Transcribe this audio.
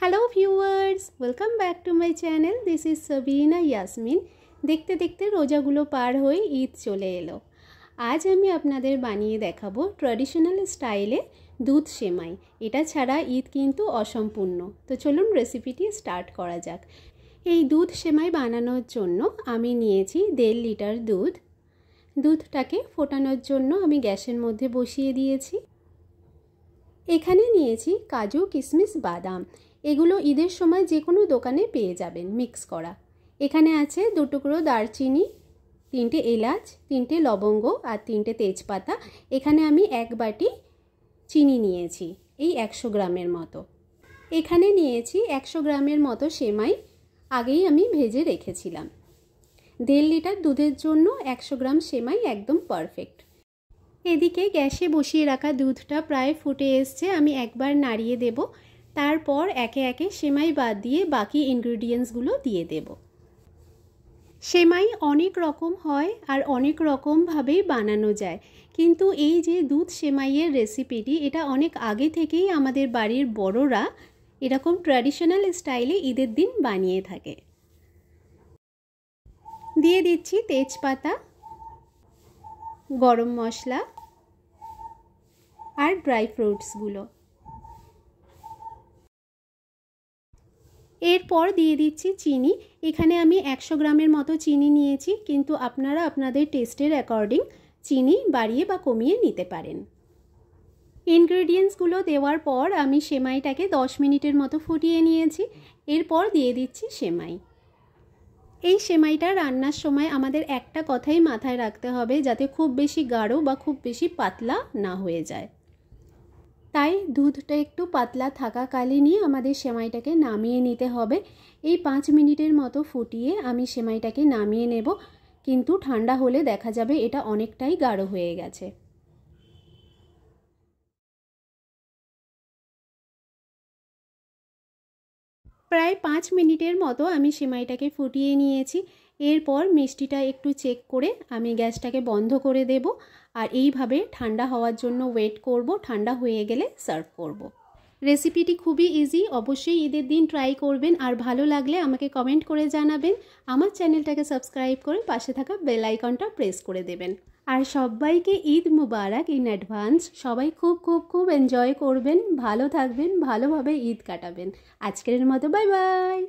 Hello viewers, welcome back to my channel. This is Sabina Yasmin. দেখতে দেখতে রোজাগুলো পার হয়ে ঈদ চলে এলো। আজ আমি আপনাদের বানিয়ে দেখাবো ট্র্যাডিশনাল স্টাইলে দুধ সেমাই। এটা ছাড়া ঈদ কিন্তু অসম্পূর্ণ। তো চলুন রেসিপিটি স্টার্ট করা যাক। এই দুধ সেমাই বানানোর জন্য আমি নিয়েছি 1.5 লিটার দুধ। দুধটাকে ফোটানোর জন্য আমি গ্যাসের মধ্যে বসিয়ে দিয়েছি। এখানে নিয়েছি কাজু, কিশমিশ, বাদাম। এগুলো ঈদের সময় যে কোনো দোকানে পেয়ে যাবেন মিক্স করা। এখানে আছে 2 টুকরো দারচিনি, 3টে এলাচ, 3টে লবঙ্গ আর 3টে তেজপাতা। এখানে আমি 1 বাটি চিনি নিয়েছি, এই 100 গ্রামের মতো। এখানে নিয়েছি 100 গ্রামের মতো সেমাই, আগেই আমি ভেজে রেখেছিলাম। 1.5 লিটার দুধের জন্য 100 গ্রাম সেমাই একদম পারফেক্ট। এদিকে গ্যাসে বসিয়ে রাখা দুধটা প্রায় ফুটে এসছে। আমি একবার নাড়িয়ে দেব, তারপর একে একে সেমাই বাদ দিয়ে বাকি ইনগ্রেডিয়েন্টসগুলো দিয়ে দেব। সেমাই অনেক রকম হয় আর অনেক রকমভাবেই বানানো যায়, কিন্তু এই যে দুধ সেমাইয়ের রেসিপিটি, এটা অনেক আগে থেকেই আমাদের বাড়ির বড়রা এরকম ট্র্যাডিশনাল স্টাইলে ঈদের দিন বানিয়ে থাকে। দিয়ে দিচ্ছি তেজপাতা, গরম মশলা আর ড্রাই ফ্রুটসগুলো। এরপর দিয়ে দিচ্ছি চিনি। এখানে আমি 100 গ্রামের মতো চিনি নিয়েছি, কিন্তু আপনারা আপনাদের টেস্টের অ্যাকর্ডিং চিনি বাড়িয়ে বা কমিয়ে নিতে পারেন। ইনগ্রেডিয়েন্টসগুলো দেওয়ার পর আমি সেমাইটাকে 10 মিনিটের মতো ফুটিয়ে নিয়েছি। এরপর দিয়ে দিচ্ছি সেমাই। এই সেমাইটা রান্নার সময় আমাদের একটা কথাই মাথায় রাখতে হবে, যাতে খুব বেশি গাঢ় বা খুব বেশি পাতলা না হয়ে যায়। তাই দুধটা একটু পাতলা থাকাকালীনই আমাদের সেমাইটাকে নামিয়ে নিতে হবে। এই 5 মিনিটের মতো ফুটিয়ে আমি সেমাইটাকে নামিয়ে নেব, কিন্তু ঠান্ডা হলে দেখা যাবে এটা অনেকটাই গাঢ় হয়ে গেছে। প্রায় 5 মিনিটের মতো আমি সেমাইটাকে ফুটিয়ে নিয়েছি। এরপর মিষ্টিটা একটু চেক করে আমি গ্যাসটাকে বন্ধ করে দেব, আর এইভাবে ঠান্ডা হওয়ার জন্য ওয়েট করব। ঠান্ডা হয়ে গেলে সার্ভ করব। রেসিপিটি খুবই ইজি, অবশ্যই ঈদের দিন ট্রাই করবেন। আর ভালো লাগলে আমাকে কমেন্ট করে জানাবেন। আমার চ্যানেলটাকে সাবস্ক্রাইব করে পাশে থাকা বেল আইকনটা প্রেস করে দেবেন। আর সবাইকে ঈদ মুবারক ইন অ্যাডভান্স। সবাই খুব খুব খুব এনজয় করবেন, ভালো থাকবেন, ভালোভাবে ঈদ কাটাবেন। আজকের মতো বাই বাই।